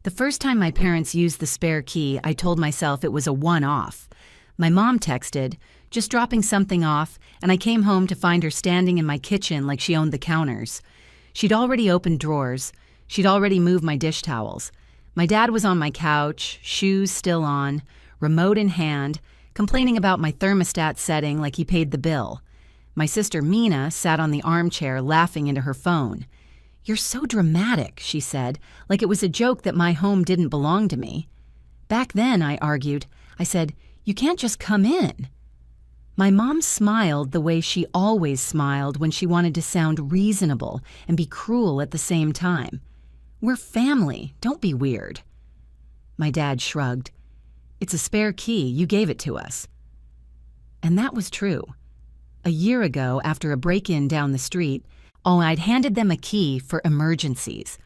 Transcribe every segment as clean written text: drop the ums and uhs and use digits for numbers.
The first time my parents used the spare key, I told myself it was a one-off. My mom texted, just dropping something off, and I came home to find her standing in my kitchen like she owned the counters. She'd already opened drawers. She'd already moved my dish towels. My dad was on my couch, shoes still on, remote in hand, complaining about my thermostat setting like he paid the bill. My sister Mina sat on the armchair laughing into her phone. "You're so dramatic," she said, like it was a joke that my home didn't belong to me. Back then, I argued. I said, "You can't just come in." My mom smiled the way she always smiled when she wanted to sound reasonable and be cruel at the same time. "We're family, don't be weird." My dad shrugged. "It's a spare key, you gave it to us." And that was true. A year ago, after a break-in down the street, I'd handed them a key for emergencies.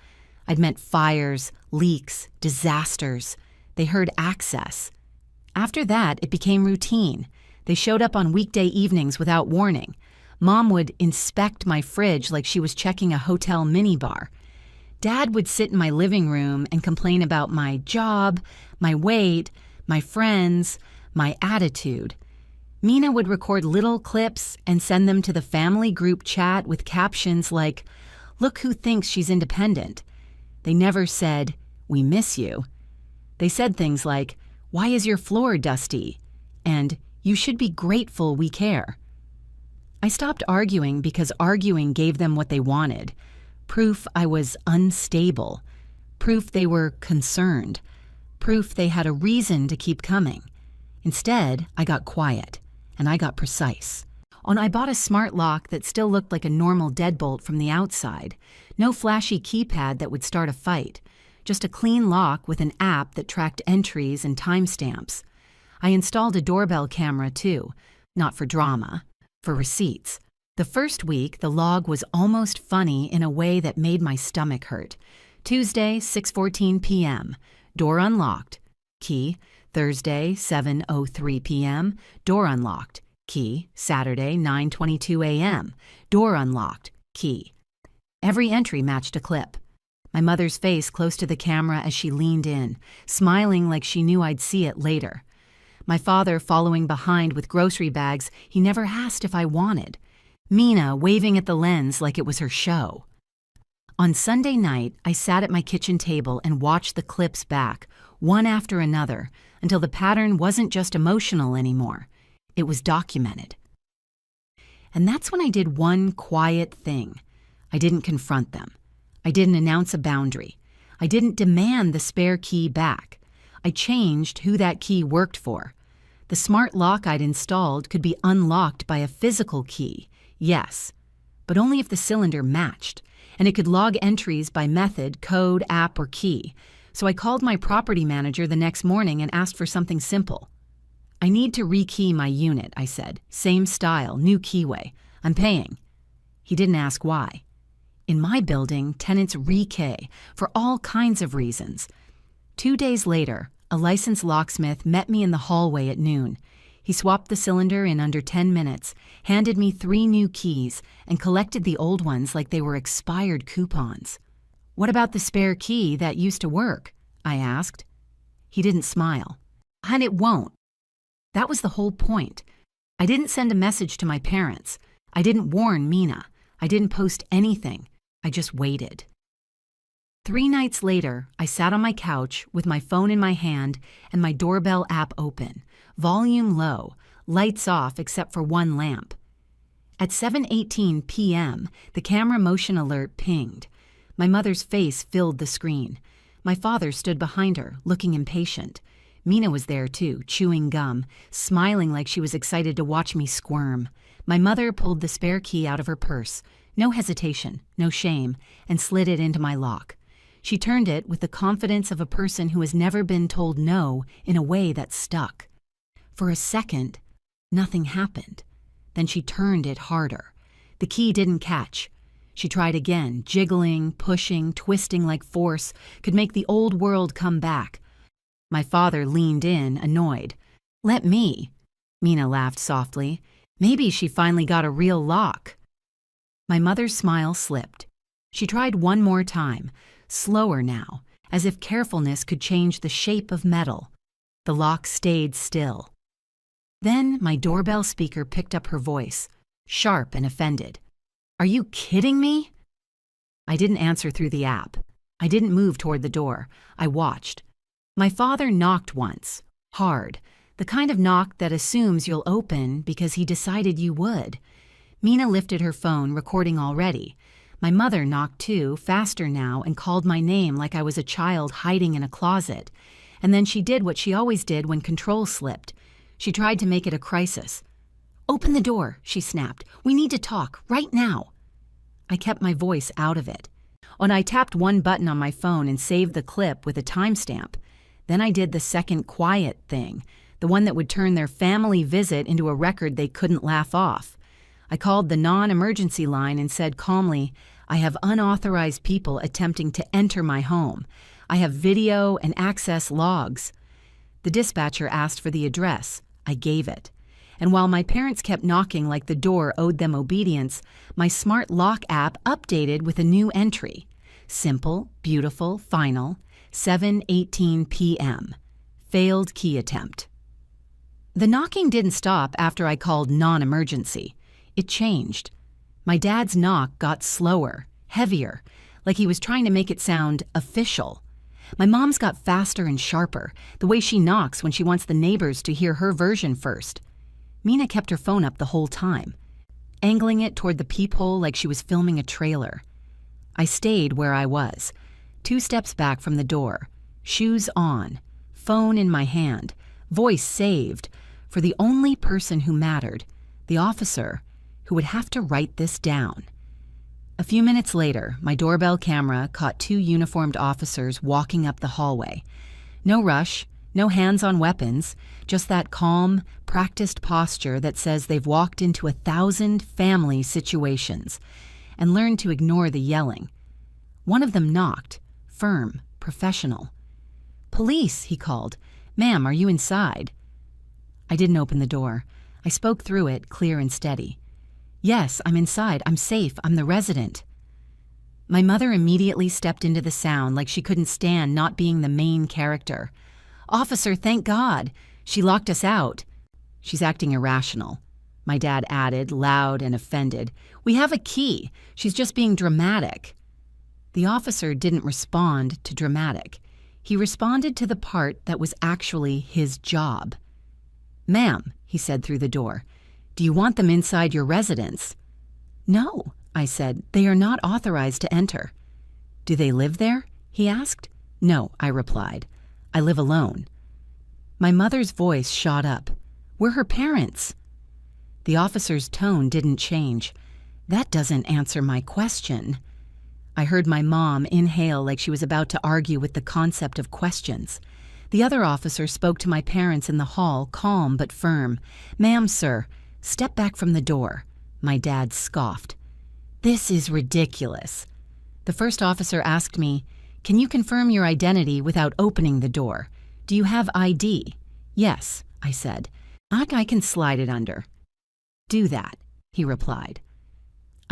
I'd meant fires, leaks, disasters. They heard access. After that, it became routine. They showed up on weekday evenings without warning. Mom would inspect my fridge like she was checking a hotel minibar. Dad would sit in my living room and complain about my job, my weight, my friends, my attitude. Mina would record little clips and send them to the family group chat with captions like, "Look who thinks she's independent." They never said, "We miss you." They said things like, "Why is your floor dusty?" and "You should be grateful we care." I stopped arguing because arguing gave them what they wanted. Proof I was unstable. Proof they were concerned. Proof they had a reason to keep coming. Instead, I got quiet. And I got precise. I bought a smart lock that still looked like a normal deadbolt from the outside. No flashy keypad that would start a fight. Just a clean lock with an app that tracked entries and timestamps. I installed a doorbell camera too. Not for drama, for receipts. The first week, the log was almost funny in a way that made my stomach hurt. Tuesday, 6:14 p.m. Door unlocked. Key. Thursday, 7:03 p.m., door unlocked, key. Saturday, 9:22 a.m., door unlocked, key. Every entry matched a clip. My mother's face close to the camera as she leaned in, smiling like she knew I'd see it later. My father following behind with grocery bags he never asked if I wanted. Mina waving at the lens like it was her show. On Sunday night, I sat at my kitchen table and watched the clips back, one after another, until the pattern wasn't just emotional anymore. It was documented. And that's when I did one quiet thing. I didn't confront them. I didn't announce a boundary. I didn't demand the spare key back. I changed who that key worked for. The smart lock I'd installed could be unlocked by a physical key, yes, but only if the cylinder matched, and it could log entries by method, code, app, or key. So I called my property manager the next morning and asked for something simple. "I need to rekey my unit," I said. "Same style, new keyway. I'm paying." He didn't ask why. In my building, tenants rekey for all kinds of reasons. 2 days later, a licensed locksmith met me in the hallway at noon. He swapped the cylinder in under 10 minutes, handed me 3 new keys, and collected the old ones like they were expired coupons. "What about the spare key that used to work?" I asked. He didn't smile. "And it won't." That was the whole point. I didn't send a message to my parents. I didn't warn Mina. I didn't post anything. I just waited. 3 nights later, I sat on my couch with my phone in my hand and my doorbell app open, volume low, lights off except for one lamp. At 7:18 p.m., the camera motion alert pinged. My mother's face filled the screen. My father stood behind her, looking impatient. Mina was there too, chewing gum, smiling like she was excited to watch me squirm. My mother pulled the spare key out of her purse, no hesitation, no shame, and slid it into my lock. She turned it with the confidence of a person who has never been told no in a way that stuck. For a second, nothing happened. Then she turned it harder. The key didn't catch. She tried again, jiggling, pushing, twisting like force could make the old world come back. My father leaned in, annoyed. "Let me." Mina laughed softly. "Maybe she finally got a real lock." My mother's smile slipped. She tried one more time, slower now, as if carefulness could change the shape of metal. The lock stayed still. Then my doorbell speaker picked up her voice, sharp and offended. "Are you kidding me?" I didn't answer through the app. I didn't move toward the door. I watched. My father knocked once, hard, the kind of knock that assumes you'll open because he decided you would. Mina lifted her phone, recording already. My mother knocked too, faster now, and called my name like I was a child hiding in a closet. And then she did what she always did when control slipped. She tried to make it a crisis. "Open the door," she snapped. "We need to talk, right now." I kept my voice out of it. And I tapped one button on my phone and saved the clip with a timestamp. Then I did the second quiet thing, the one that would turn their family visit into a record they couldn't laugh off. I called the non-emergency line and said calmly, "I have unauthorized people attempting to enter my home. I have video and access logs." The dispatcher asked for the address. I gave it. And while my parents kept knocking like the door owed them obedience, my smart lock app updated with a new entry. Simple, beautiful, final, 7:18 p.m. Failed key attempt. The knocking didn't stop after I called non-emergency. It changed. My dad's knock got slower, heavier, like he was trying to make it sound official. My mom's got faster and sharper, the way she knocks when she wants the neighbors to hear her version first. Mina kept her phone up the whole time, angling it toward the peephole like she was filming a trailer. I stayed where I was, 2 steps back from the door, shoes on, phone in my hand, voice saved, for the only person who mattered, the officer who would have to write this down. A few minutes later, my doorbell camera caught 2 uniformed officers walking up the hallway. No rush, no hands on weapons, just that calm, practiced posture that says they've walked into 1,000 family situations and learned to ignore the yelling. One of them knocked, firm, professional. "Police," he called. "Ma'am, are you inside?" I didn't open the door. I spoke through it, clear and steady. "Yes, I'm inside. I'm safe. I'm the resident." My mother immediately stepped into the sound like she couldn't stand not being the main character. "Officer, thank God. She locked us out." "She's acting irrational," my dad added, loud and offended. "We have a key. She's just being dramatic." The officer didn't respond to dramatic. He responded to the part that was actually his job. "Ma'am," he said through the door, "do you want them inside your residence?" "No," I said. "They are not authorized to enter." "Do they live there?" he asked. "No," I replied. "I live alone." My mother's voice shot up. "We're her parents." The officer's tone didn't change. "That doesn't answer my question." I heard my mom inhale like she was about to argue with the concept of questions. The other officer spoke to my parents in the hall, calm but firm. "Ma'am, sir, step back from the door." My dad scoffed. "This is ridiculous." The first officer asked me, "Can you confirm your identity without opening the door? Do you have ID?" "Yes," I said. "I can slide it under." "Do that," he replied.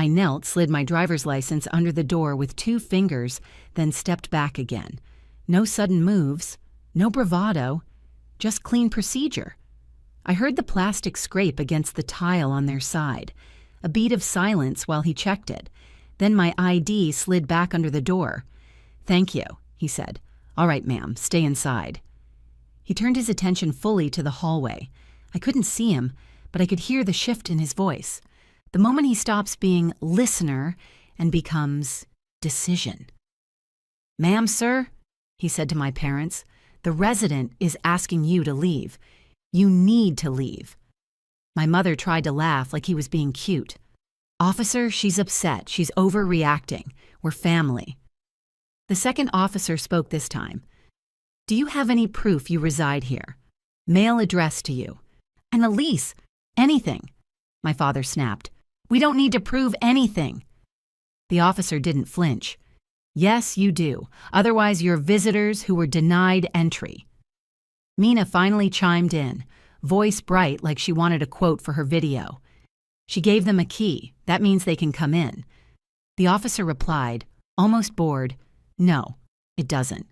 I knelt, slid my driver's license under the door with 2 fingers, then stepped back again. No sudden moves, no bravado, just clean procedure. I heard the plastic scrape against the tile on their side, a beat of silence while he checked it. Then my ID slid back under the door. "Thank you," he said. "All right, ma'am, stay inside." He turned his attention fully to the hallway. I couldn't see him, but I could hear the shift in his voice. The moment he stops being listener and becomes decision. "Ma'am, sir," he said to my parents, "the resident is asking you to leave. You need to leave." My mother tried to laugh like he was being cute. "Officer, she's upset. She's overreacting. We're family." The second officer spoke this time. "Do you have any proof you reside here? Mail address to you? An lease? Anything?" My father snapped. "We don't need to prove anything." The officer didn't flinch. "Yes, you do. Otherwise, you're visitors who were denied entry." Mina finally chimed in, voice bright like she wanted a quote for her video. She gave them a key. That means they can come in. The officer replied, almost bored, "No, it doesn't."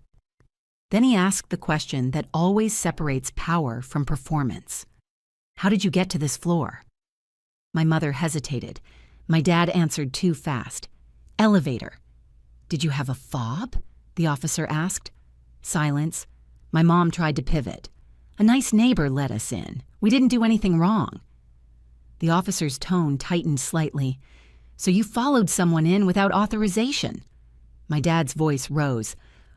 Then he asked the question that always separates power from performance. How did you get to this floor? My mother hesitated. My dad answered too fast. Elevator. Did you have a fob? The officer asked. Silence. My mom tried to pivot. A nice neighbor let us in. We didn't do anything wrong. The officer's tone tightened slightly. So you followed someone in without authorization? My dad's voice rose.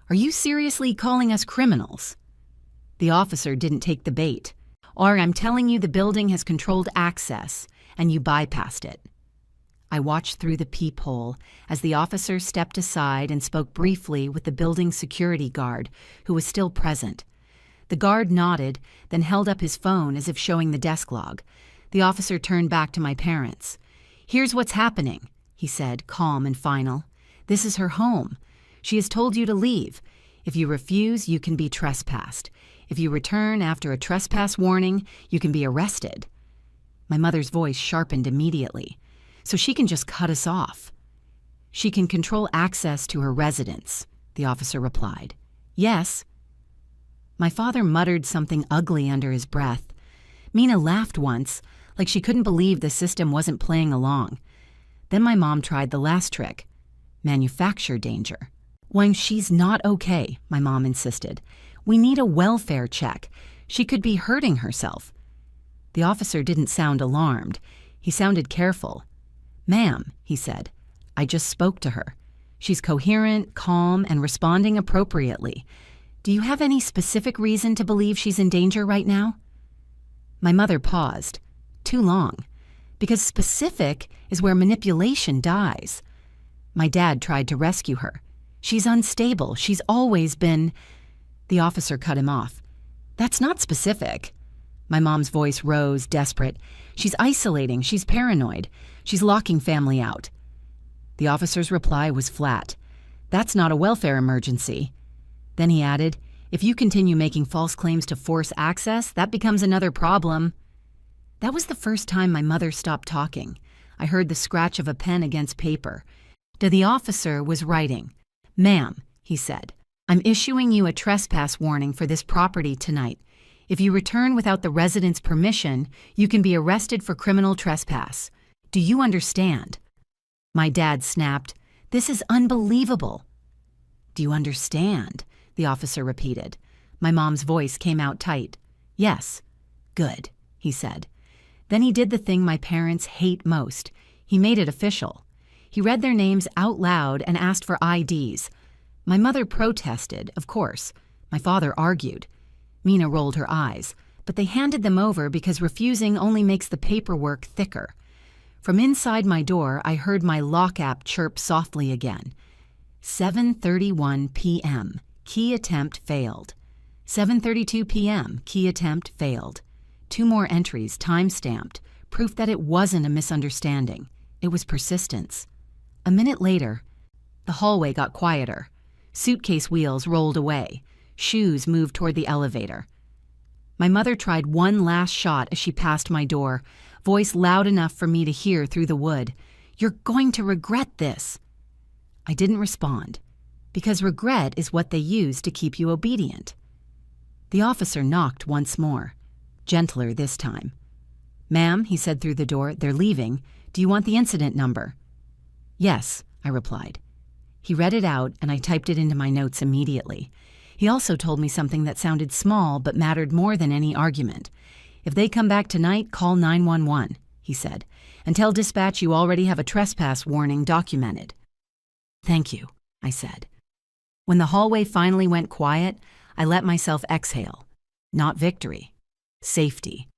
Are you seriously calling us criminals? The officer didn't take the bait. Or I'm telling you the building has controlled access, and you bypassed it. I watched through the peephole as the officer stepped aside and spoke briefly with the building security guard, who was still present. The guard nodded, then held up his phone as if showing the desk log. The officer turned back to my parents. Here's what's happening, he said, calm and final. This is her home. She has told you to leave. If you refuse, you can be trespassed. If you return after a trespass warning, you can be arrested. My mother's voice sharpened immediately. So she can just cut us off. She can control access to her residence, the officer replied. Yes. My father muttered something ugly under his breath. Mina laughed once, like she couldn't believe the system wasn't playing along. Then my mom tried the last trick. Manufacture danger. When she's not okay, my mom insisted. We need a welfare check. She could be hurting herself. The officer didn't sound alarmed. He sounded careful. Ma'am, he said, I just spoke to her. She's coherent, calm, and responding appropriately. Do you have any specific reason to believe she's in danger right now? My mother paused. Too long. Because specific is where manipulation dies. My dad tried to rescue her. She's unstable. She's always been... The officer cut him off. That's not specific. My mom's voice rose, desperate. She's isolating. She's paranoid. She's locking family out. The officer's reply was flat. That's not a welfare emergency. Then he added, if you continue making false claims to force access, that becomes another problem. That was the first time my mother stopped talking. I heard the scratch of a pen against paper. The officer was writing. Ma'am, he said, I'm issuing you a trespass warning for this property tonight. If you return without the resident's permission, you can be arrested for criminal trespass. Do you understand? My dad snapped. This is unbelievable. Do you understand? The officer repeated. My mom's voice came out tight. Yes. Good, he said. Then he did the thing my parents hate most. He made it official. He read their names out loud and asked for IDs. My mother protested, of course. My father argued. Mina rolled her eyes, but they handed them over because refusing only makes the paperwork thicker. From inside my door, I heard my lock app chirp softly again. 7:31 p.m. Key attempt failed. 7:32 p.m. Key attempt failed. 2 more entries, time-stamped, proof that it wasn't a misunderstanding. It was persistence. A minute later, the hallway got quieter. Suitcase wheels rolled away. Shoes moved toward the elevator. My mother tried one last shot as she passed my door, voice loud enough for me to hear through the wood. You're going to regret this. I didn't respond, because regret is what they use to keep you obedient. The officer knocked once more, gentler this time. Ma'am, he said through the door, they're leaving. Do you want the incident number? Yes, I replied. He read it out, and I typed it into my notes immediately. He also told me something that sounded small but mattered more than any argument. If they come back tonight, call 911, he said, and tell dispatch you already have a trespass warning documented. Thank you, I said. When the hallway finally went quiet, I let myself exhale. Not victory. Safety.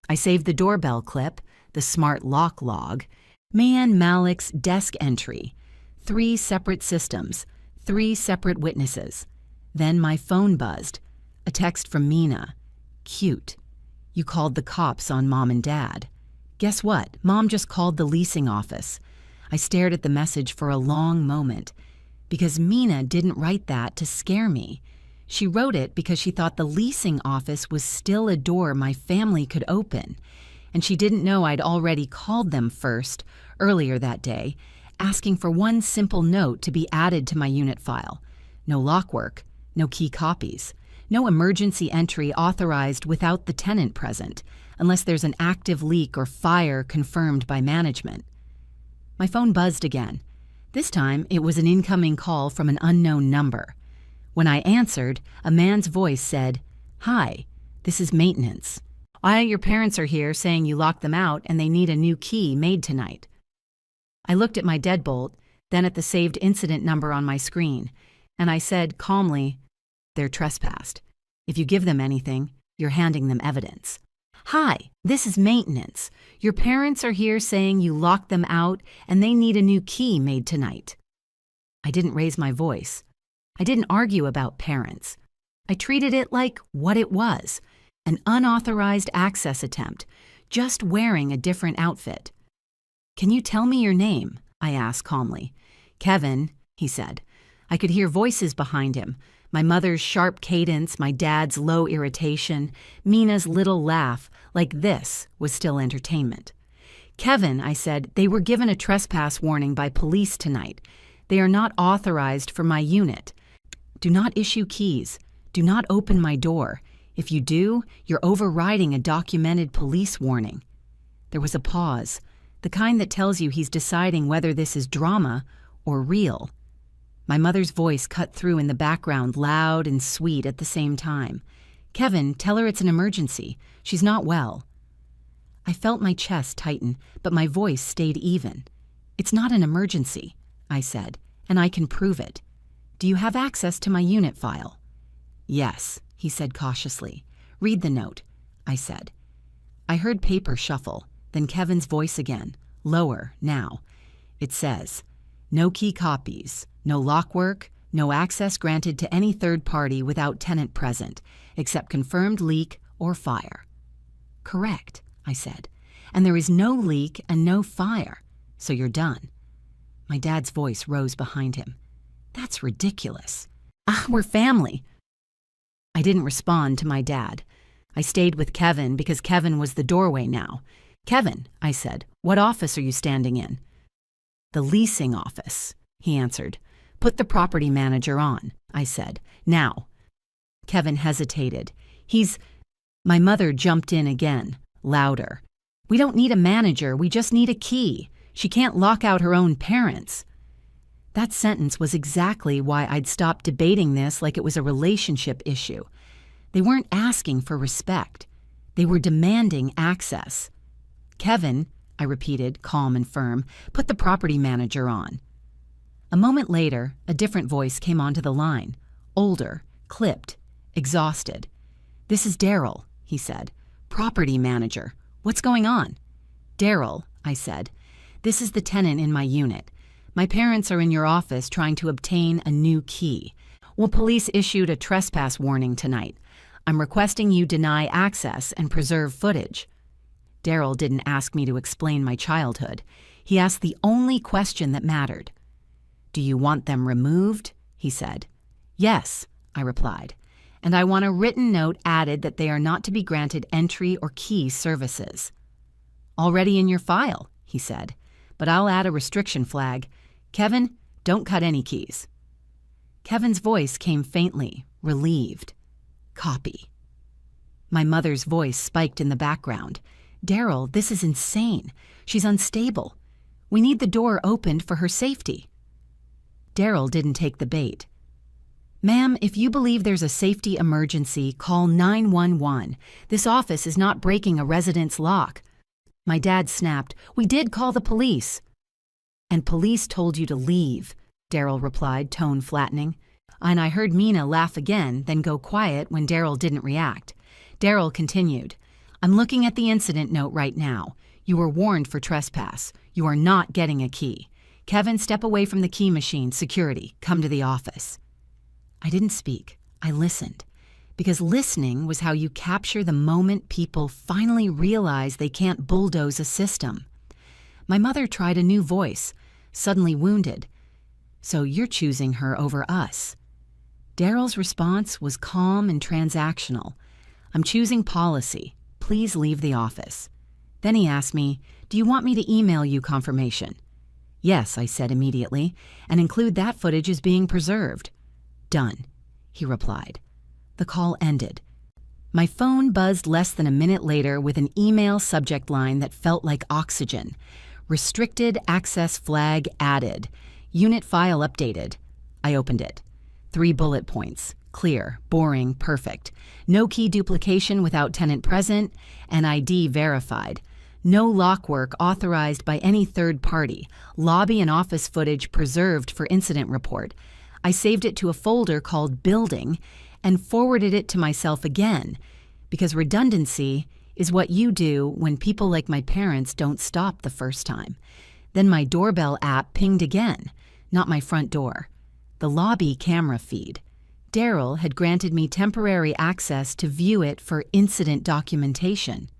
I saved the doorbell clip, the smart lock log, Mayan Malik's desk entry, 3 separate systems, 3 separate witnesses. Then my phone buzzed. A text from Mina. Cute. You called the cops on Mom and Dad. Guess what? Mom just called the leasing office. I stared at the message for a long moment, because Mina didn't write that to scare me. She wrote it because she thought the leasing office was still a door my family could open, and she didn't know I'd already called them first, earlier that day, asking for one simple note to be added to my unit file. No lock work, no key copies, no emergency entry authorized without the tenant present, unless there's an active leak or fire confirmed by management. My phone buzzed again. This time, it was an incoming call from an unknown number. When I answered, a man's voice said, "Hi, this is maintenance. Your parents are here saying you locked them out and they need a new key made tonight." I looked at my deadbolt, then at the saved incident number on my screen, and I said calmly, "They're trespassed. If you give them anything, you're handing them evidence." "Hi, this is maintenance. Your parents are here saying you locked them out and they need a new key made tonight." I didn't raise my voice. I didn't argue about parents. I treated it like what it was, an unauthorized access attempt, just wearing a different outfit. "Can you tell me your name?" I asked calmly. "Kevin," he said. I could hear voices behind him, my mother's sharp cadence, my dad's low irritation, Mina's little laugh, like this was still entertainment. "Kevin," I said, "they were given a trespass warning by police tonight. They are not authorized for my unit. Do not issue keys. Do not open my door. If you do, you're overriding a documented police warning." There was a pause, the kind that tells you he's deciding whether this is drama or real. My mother's voice cut through in the background, loud and sweet at the same time. "Kevin, tell her it's an emergency. She's not well." I felt my chest tighten, but my voice stayed even. "It's not an emergency," I said, "and I can prove it. Do you have access to my unit file?" "Yes," he said cautiously. "Read the note," I said. I heard paper shuffle, then Kevin's voice again, lower now. It says, "No key copies, no lock work, no access granted to any third party without tenant present, except confirmed leak or fire." "Correct," I said. "And there is no leak and no fire, so you're done." My dad's voice rose behind him. "That's ridiculous. We're family." I didn't respond to my dad. I stayed with Kevin because Kevin was the doorway now. "Kevin," I said, "what office are you standing in?" "The leasing office," he answered. "Put the property manager on," I said. "Now." Kevin hesitated. My mother jumped in again, louder. "We don't need a manager, we just need a key. She can't lock out her own parents." That sentence was exactly why I'd stopped debating this like it was a relationship issue. They weren't asking for respect. They were demanding access. "Kevin," I repeated, calm and firm, "put the property manager on." A moment later, a different voice came onto the line, older, clipped, exhausted. "This is Daryl," he said. "Property manager. What's going on?" "Daryl," I said. "This is the tenant in my unit. My parents are in your office trying to obtain a new key. Well, police issued a trespass warning tonight. I'm requesting you deny access and preserve footage." Daryl didn't ask me to explain my childhood. He asked the only question that mattered. "Do you want them removed?" he said. "Yes," I replied. "And I want a written note added that they are not to be granted entry or key services." "Already in your file," he said. "But I'll add a restriction flag. Kevin, don't cut any keys." Kevin's voice came faintly, relieved. "Copy." My mother's voice spiked in the background. "Daryl, this is insane. She's unstable. We need the door opened for her safety." Daryl didn't take the bait. "Ma'am, if you believe there's a safety emergency, call 911. This office is not breaking a resident's lock." My dad snapped, "We did call the police." "And police told you to leave," Daryl replied, tone flattening. And I heard Mina laugh again, then go quiet when Daryl didn't react. Daryl continued, "I'm looking at the incident note right now. You were warned for trespass. You are not getting a key. Kevin, step away from the key machine. Security, come to the office." I didn't speak. I listened. Because listening was how you capture the moment people finally realize they can't bulldoze a system. My mother tried a new voice, suddenly wounded. "So you're choosing her over us." Daryl's response was calm and transactional. "I'm choosing policy. Please leave the office." Then he asked me, "Do you want me to email you confirmation?" "Yes," I said immediately, "and include that footage as being preserved." "Done. he replied. The call ended. My phone buzzed less than a minute later with an email subject line that felt like oxygen. Restricted access flag added. Unit file updated. I opened it. 3 bullet points. Clear, boring, perfect. No key duplication without tenant present, and ID verified. No lock work authorized by any third party. Lobby and office footage preserved for incident report. I saved it to a folder called Building and forwarded it to myself again, because redundancy is what you do when people like my parents don't stop the first time. Then my doorbell app pinged again, not my front door. The lobby camera feed. Daryl had granted me temporary access to view it for incident documentation.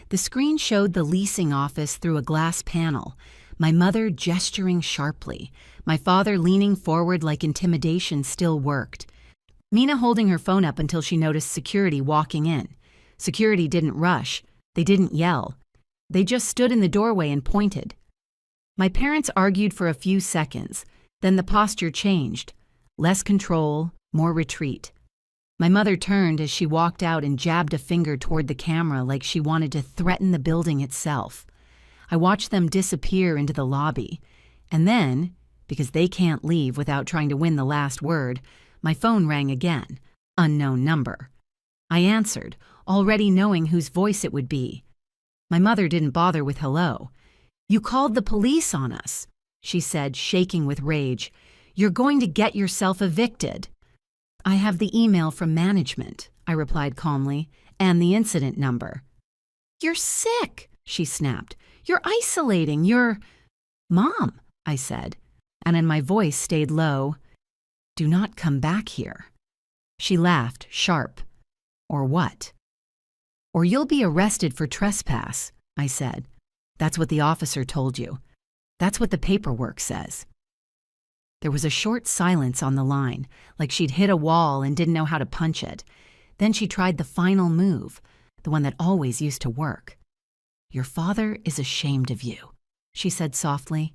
The screen showed the leasing office through a glass panel, my mother gesturing sharply, my father leaning forward like intimidation still worked. Mina holding her phone up until she noticed security walking in. Security didn't rush. They didn't yell. They just stood in the doorway and pointed. My parents argued for a few seconds. Then the posture changed. Less control, more retreat. My mother turned as she walked out and jabbed a finger toward the camera like she wanted to threaten the building itself. I watched them disappear into the lobby. And then, because they can't leave without trying to win the last word, my phone rang again. Unknown number. I answered, already knowing whose voice it would be. My mother didn't bother with hello. "You called the police on us," she said, shaking with rage. "You're going to get yourself evicted." "I have the email from management," I replied calmly, "and the incident number." "You're sick," she snapped. "You're isolating. You're—" "Mom," I said, and in my voice stayed low, "do not come back here." She laughed, sharp. "Or what?" "Or you'll be arrested for trespass," I said. "That's what the officer told you. That's what the paperwork says." There was a short silence on the line, like she'd hit a wall and didn't know how to punch it. Then she tried the final move, the one that always used to work. "Your father is ashamed of you," she said softly.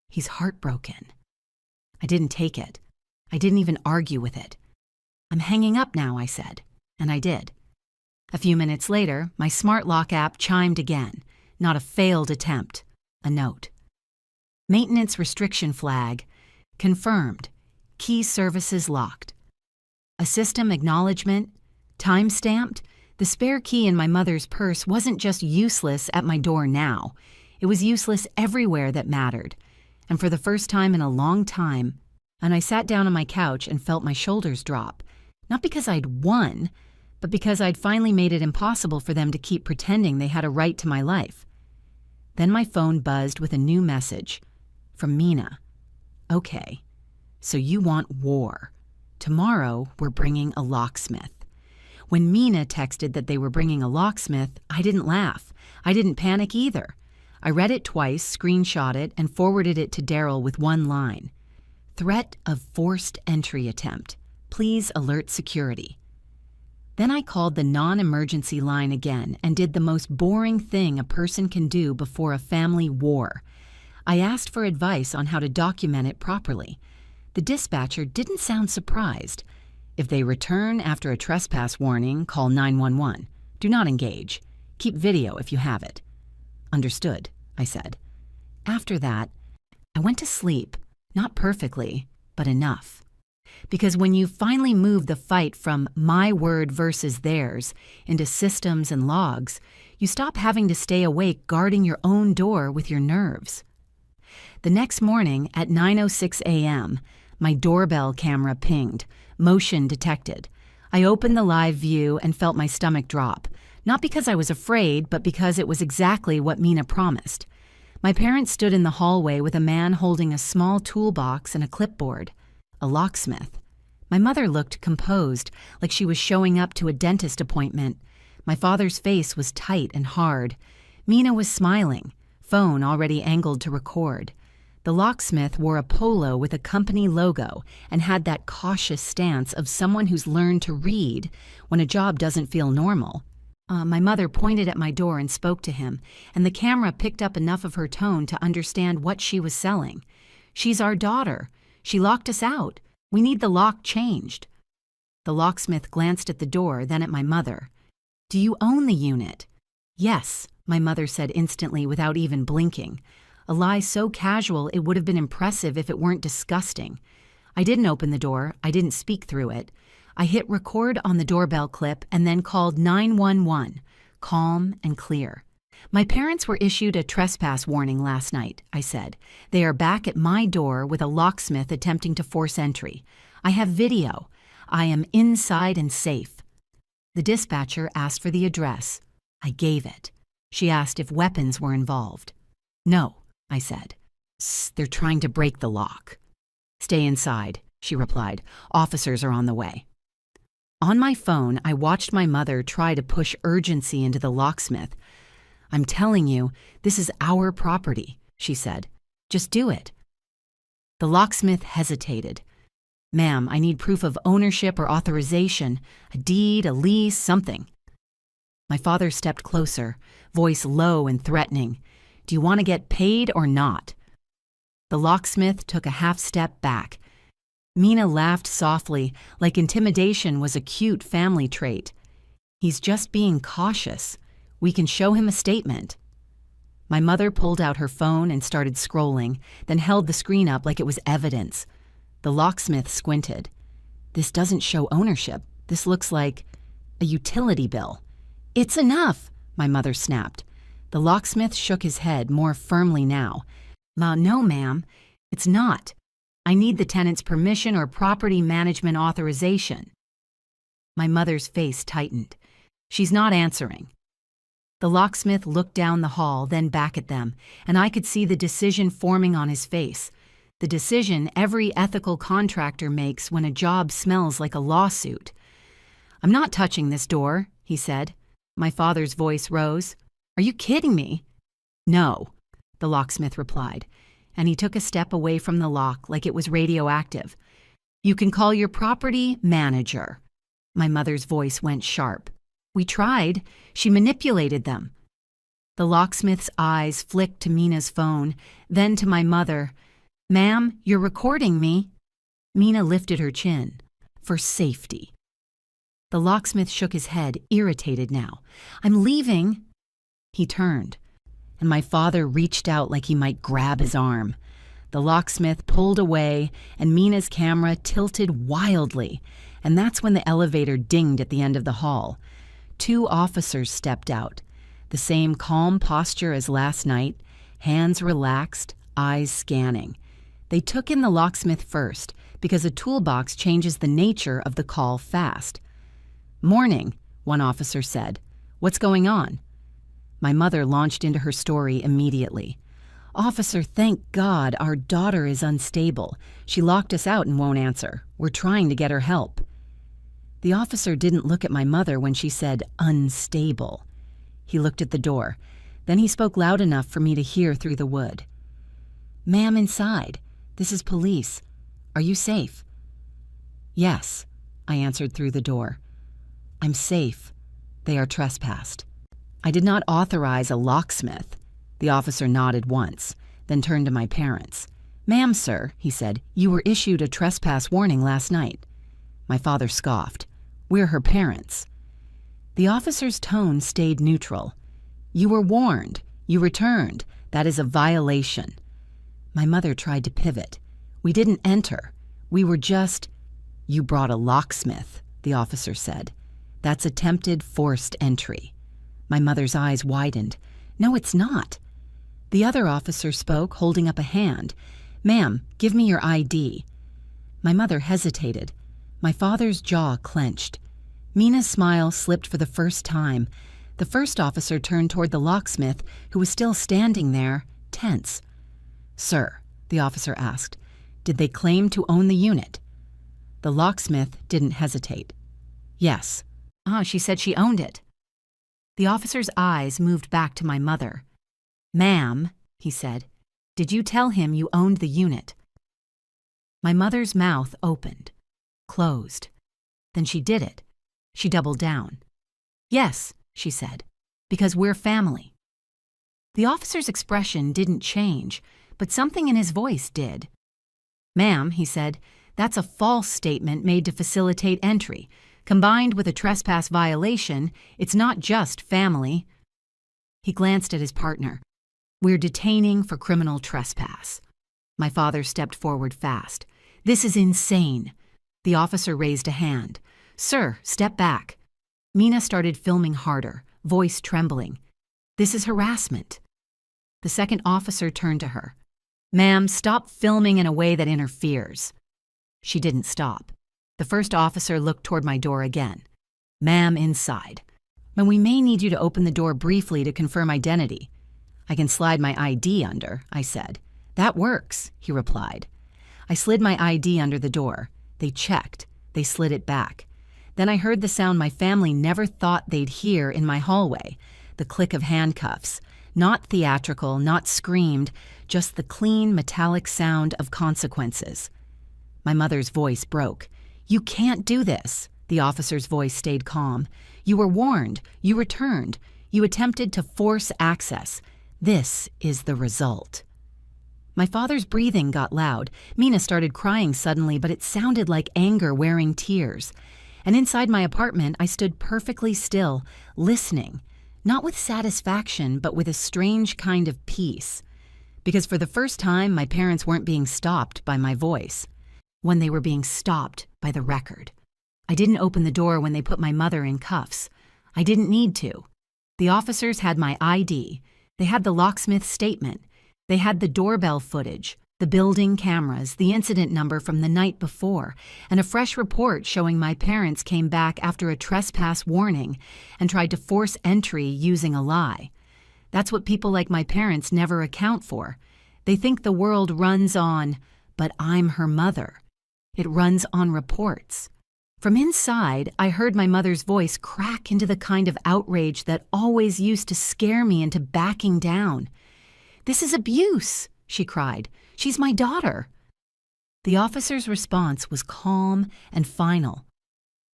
"He's heartbroken." I didn't take it. I didn't even argue with it. "I'm hanging up now," I said, and I did. A few minutes later, my smart lock app chimed again. Not a failed attempt. A note. Maintenance restriction flag. Confirmed. Key services locked. A system acknowledgement. Time-stamped. The spare key in my mother's purse wasn't just useless at my door now. It was useless everywhere that mattered. And for the first time in a long time, and I sat down on my couch and felt my shoulders drop. Not because I'd won, but because I'd finally made it impossible for them to keep pretending they had a right to my life. Then my phone buzzed with a new message. From Mina. "Okay, so you want war. Tomorrow we're bringing a locksmith." When Mina texted that they were bringing a locksmith, I didn't laugh. I didn't panic either. I read it twice, screenshot it, and forwarded it to Daryl with one line. "Threat of forced entry attempt. Please alert security." Then I called the non-emergency line again and did the most boring thing a person can do before a family war. I asked for advice on how to document it properly. The dispatcher didn't sound surprised. "If they return after a trespass warning, call 911. Do not engage. Keep video if you have it." "Understood," I said. After that, I went to sleep, not perfectly, but enough. Because when you finally move the fight from my word versus theirs into systems and logs, you stop having to stay awake guarding your own door with your nerves. The next morning at 9:06 a.m., my doorbell camera pinged, motion detected. I opened the live view and felt my stomach drop, not because I was afraid, but because it was exactly what Mina promised. My parents stood in the hallway with a man holding a small toolbox and a clipboard. A locksmith. My mother looked composed, like she was showing up to a dentist appointment. My father's face was tight and hard. Mina was smiling, phone already angled to record. The locksmith wore a polo with a company logo and had that cautious stance of someone who's learned to read when a job doesn't feel normal. My mother pointed at my door and spoke to him, and the camera picked up enough of her tone to understand what she was selling. "She's our daughter. She locked us out. We need the lock changed." The locksmith glanced at the door, then at my mother. "Do you own the unit?" "Yes," my mother said instantly without even blinking. A lie so casual it would have been impressive if it weren't disgusting. I didn't open the door. I didn't speak through it. I hit record on the doorbell clip and then called 911, calm and clear. "My parents were issued a trespass warning last night," I said. "They are back at my door with a locksmith attempting to force entry. I have video. I am inside and safe." The dispatcher asked for the address. I gave it. She asked if weapons were involved. "No," I said. "They're trying to break the lock." "Stay inside," she replied. "Officers are on the way." On my phone, I watched my mother try to push urgency into the locksmith. "I'm telling you, this is our property," she said. "Just do it." The locksmith hesitated. "Ma'am, I need proof of ownership or authorization, a deed, a lease, something." My father stepped closer, voice low and threatening. "Do you want to get paid or not?" The locksmith took a half step back. Mina laughed softly, like intimidation was a cute family trait. "He's just being cautious. We can show him a statement." My mother pulled out her phone and started scrolling, then held the screen up like it was evidence. The locksmith squinted. "This doesn't show ownership. This looks like a utility bill." "It's enough," my mother snapped. The locksmith shook his head more firmly now. "No, ma'am, it's not. I need the tenant's permission or property management authorization." My mother's face tightened. "She's not answering." The locksmith looked down the hall, then back at them, and I could see the decision forming on his face. The decision every ethical contractor makes when a job smells like a lawsuit. "I'm not touching this door," he said. My father's voice rose. "Are you kidding me?" "No," the locksmith replied, and he took a step away from the lock like it was radioactive. "You can call your property manager." My mother's voice went sharp. "We tried. She manipulated them." The locksmith's eyes flicked to Mina's phone, then to my mother. "Ma'am, you're recording me." Mina lifted her chin. "For safety." The locksmith shook his head, irritated now. "I'm leaving." He turned, and my father reached out like he might grab his arm. The locksmith pulled away, and Mina's camera tilted wildly, and that's when the elevator dinged at the end of the hall. 2 officers stepped out, the same calm posture as last night, hands relaxed, eyes scanning. They took in the locksmith first, because a toolbox changes the nature of the call fast. "Morning," one officer said. "What's going on?" My mother launched into her story immediately. "Officer, thank God, our daughter is unstable. She locked us out and won't answer. We're trying to get her help." The officer didn't look at my mother when she said unstable. He looked at the door. Then he spoke loud enough for me to hear through the wood. "Ma'am, inside. This is police. Are you safe?" "Yes," I answered through the door. "I'm safe. They are trespassed." "I did not authorize a locksmith." The officer nodded once, then turned to my parents. "Ma'am, sir," he said, "you were issued a trespass warning last night." My father scoffed. "We're her parents." The officer's tone stayed neutral. "You were warned. You returned. That is a violation." My mother tried to pivot. "We didn't enter. We were just—" "You brought a locksmith," the officer said. "That's attempted forced entry." My mother's eyes widened. "No, it's not." The other officer spoke, holding up a hand. "Ma'am, give me your ID." My mother hesitated. My father's jaw clenched. Mina's smile slipped for the first time. The first officer turned toward the locksmith, who was still standing there, tense. "Sir," the officer asked, "did they claim to own the unit?" The locksmith didn't hesitate. "Yes." She said she owned it." The officer's eyes moved back to my mother. "Ma'am," he said, "did you tell him you owned the unit?" My mother's mouth opened, closed. Then she did it. She doubled down. "Yes," she said, "because we're family." The officer's expression didn't change, but something in his voice did. "Ma'am," he said, That's a false statement made to facilitate entry. Combined with a trespass violation, it's not just family. He glanced at his partner. We're detaining for criminal trespass. My father stepped forward fast. This is insane. The officer raised a hand. Sir, step back. Mina started filming harder, voice trembling. This is harassment. The second officer turned to her. Ma'am, stop filming in a way that interferes. She didn't stop. The first officer looked toward my door again. Ma'am, inside. But we may need you to open the door briefly to confirm identity. I can slide my ID under, I said. That works, he replied. I slid my ID under the door. They checked. They slid it back. Then I heard the sound my family never thought they'd hear in my hallway, the click of handcuffs. Not theatrical, not screamed, just the clean, metallic sound of consequences. My mother's voice broke. You can't do this. The officer's voice stayed calm. You were warned. You returned. You attempted to force access. This is the result. My father's breathing got loud. Mina started crying suddenly, but it sounded like anger wearing tears. And inside my apartment, I stood perfectly still, listening, not with satisfaction, but with a strange kind of peace. Because for the first time, my parents weren't being stopped by my voice. When they were being stopped by the record. I didn't open the door when they put my mother in cuffs. I didn't need to. The officers had my ID. They had the locksmith's statement. They had the doorbell footage, the building cameras, the incident number from the night before, and a fresh report showing my parents came back after a trespass warning and tried to force entry using a lie. That's what people like my parents never account for. They think the world runs on, but I'm her mother. It runs on reports. From inside, I heard my mother's voice crack into the kind of outrage that always used to scare me into backing down. This is abuse, she cried. She's my daughter. The officer's response was calm and final.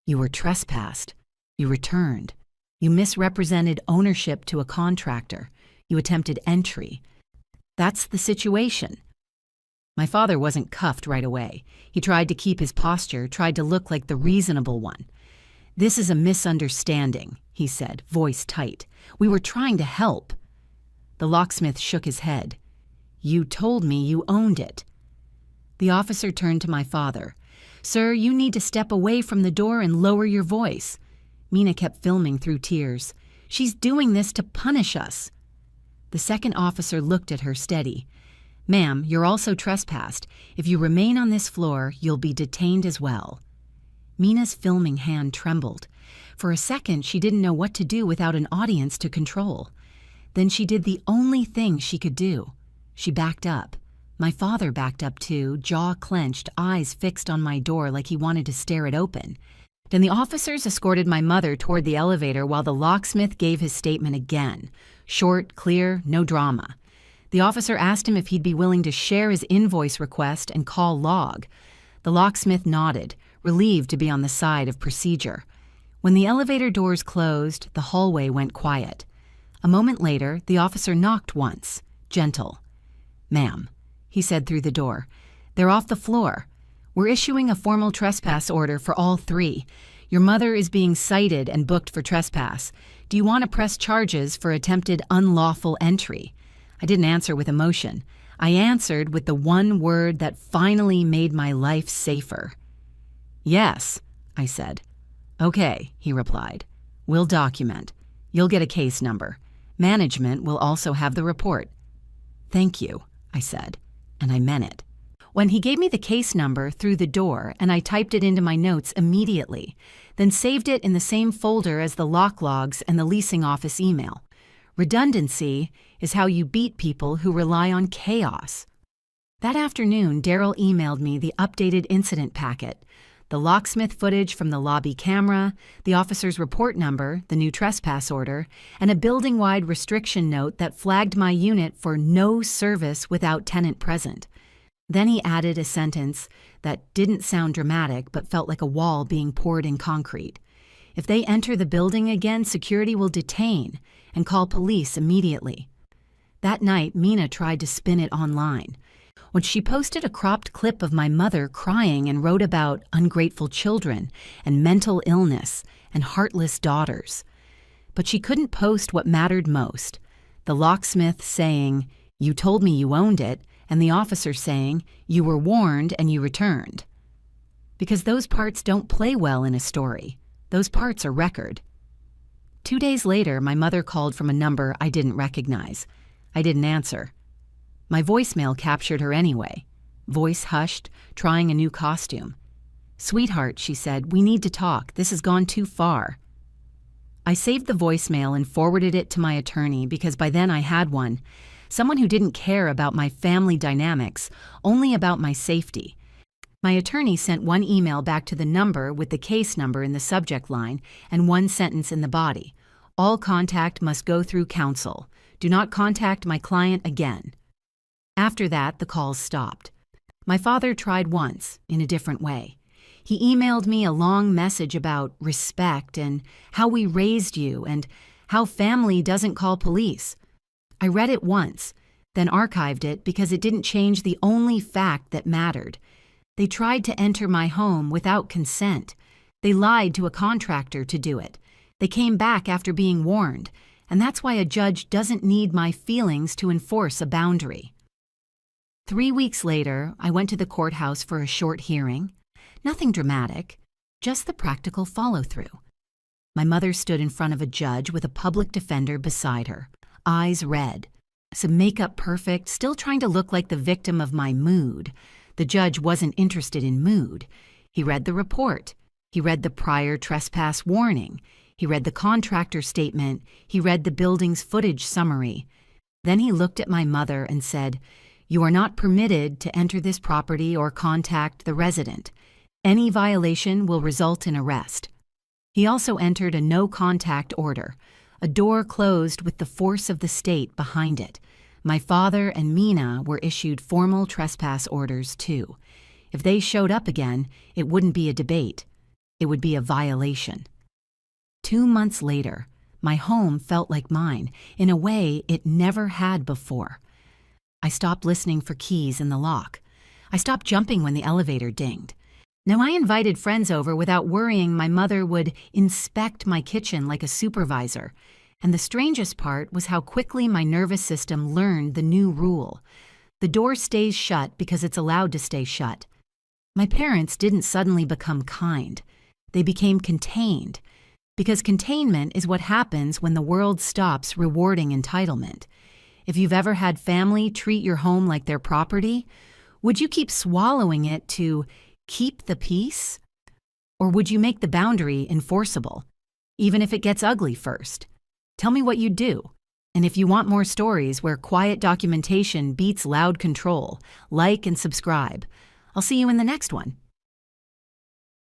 You were trespassed. You returned. You misrepresented ownership to a contractor. You attempted entry. That's the situation. My father wasn't cuffed right away. He tried to keep his posture, tried to look like the reasonable one. This is a misunderstanding, he said, voice tight. We were trying to help. The locksmith shook his head. You told me you owned it. The officer turned to my father. Sir, you need to step away from the door and lower your voice. Mina kept filming through tears. She's doing this to punish us. The second officer looked at her steady. Ma'am, you're also trespassed. If you remain on this floor, you'll be detained as well. Mina's filming hand trembled. For a second, she didn't know what to do without an audience to control. Then she did the only thing she could do. She backed up. My father backed up too, jaw clenched, eyes fixed on my door like he wanted to stare it open. Then the officers escorted my mother toward the elevator while the locksmith gave his statement again. Short, clear, no drama. The officer asked him if he'd be willing to share his invoice request and call log. The locksmith nodded, relieved to be on the side of procedure. When the elevator doors closed, the hallway went quiet. A moment later, the officer knocked once, gentle. Ma'am, he said through the door, they're off the floor. We're issuing a formal trespass order for all three. Your mother is being cited and booked for trespass. Do you want to press charges for attempted unlawful entry? I didn't answer with emotion. I answered with the one word that finally made my life safer. Yes, I said. Okay, he replied. We'll document. You'll get a case number. Management will also have the report. Thank you, I said, and I meant it. When he gave me the case number through the door and I typed it into my notes immediately, then saved it in the same folder as the lock logs and the leasing office email. Redundancy is how you beat people who rely on chaos. That afternoon, Daryl emailed me the updated incident packet, the locksmith footage from the lobby camera, the officer's report number, the new trespass order, and a building-wide restriction note that flagged my unit for no service without tenant present. Then he added a sentence that didn't sound dramatic but felt like a wall being poured in concrete. If they enter the building again, security will detain and call police immediately. That night, Mina tried to spin it online. when she posted a cropped clip of my mother crying and wrote about ungrateful children and mental illness and heartless daughters. But she couldn't post what mattered most: the locksmith saying, "You told me you owned it," and the officer saying, "You were warned and you returned." Because those parts don't play well in a story. Those parts are record. 2 days later, my mother called from a number I didn't recognize. I didn't answer. My voicemail captured her anyway. Voice hushed, trying a new costume. "Sweetheart," she said, "we need to talk. This has gone too far." I saved the voicemail and forwarded it to my attorney because by then I had one. Someone who didn't care about my family dynamics, only about my safety. My attorney sent one email back to the number with the case number in the subject line and one sentence in the body: "All contact must go through counsel. Do not contact my client again." After that, the calls stopped. My father tried once, in a different way. He emailed me a long message about respect and how we raised you and how family doesn't call police. I read it once, then archived it because it didn't change the only fact that mattered. They tried to enter my home without consent. They lied to a contractor to do it. They came back after being warned, and that's why a judge doesn't need my feelings to enforce a boundary. 3 weeks later, I went to the courthouse for a short hearing. Nothing dramatic, just the practical follow-through. My mother stood in front of a judge with a public defender beside her, eyes red, some makeup perfect, still trying to look like the victim of my mood. The judge wasn't interested in mood. He read the report. He read the prior trespass warning. He read the contractor statement. He read the building's footage summary. Then he looked at my mother and said, "You are not permitted to enter this property or contact the resident. Any violation will result in arrest." He also entered a no-contact order, a door closed with the force of the state behind it. My father and Mina were issued formal trespass orders, too. If they showed up again, it wouldn't be a debate. It would be a violation. 2 months later, my home felt like mine, in a way it never had before. I stopped listening for keys in the lock. I stopped jumping when the elevator dinged. Now I invited friends over without worrying my mother would inspect my kitchen like a supervisor. And the strangest part was how quickly my nervous system learned the new rule. The door stays shut because it's allowed to stay shut. My parents didn't suddenly become kind. They became contained. Because containment is what happens when the world stops rewarding entitlement. If you've ever had family treat your home like their property, would you keep swallowing it to keep the peace? Or would you make the boundary enforceable, even if it gets ugly first? Tell me what you'd do. And if you want more stories where quiet documentation beats loud control, like and subscribe. I'll see you in the next one.